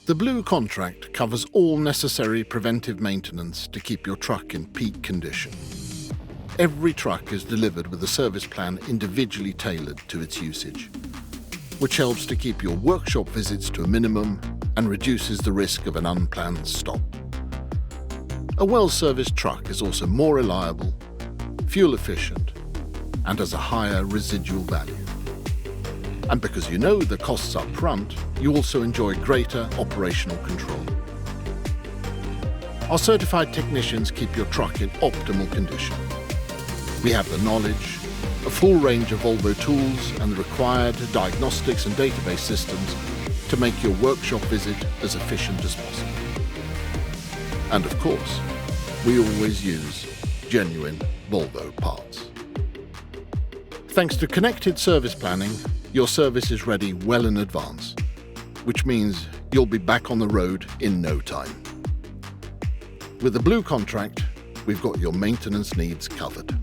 The Blue contract covers all necessary preventive maintenance to keep your truck in peak condition. Every truck is delivered with a service plan individually tailored to its usage, which helps to keep your workshop visits to a minimum and reduces the risk of an unplanned stop. A well-serviced truck is also more reliable, fuel efficient, and has a higher residual value. And because you know the costs up front, you also enjoy greater operational control. Our certified technicians keep your truck in optimal condition. We have the knowledge, a full range of Volvo tools and the required diagnostics and database systems to make your workshop visit as efficient as possible. And of course, we always use genuine Volvo parts. Thanks to connected service planning, your service is ready well in advance, which means you'll be back on the road in no time. With the Blue contract, we've got your maintenance needs covered.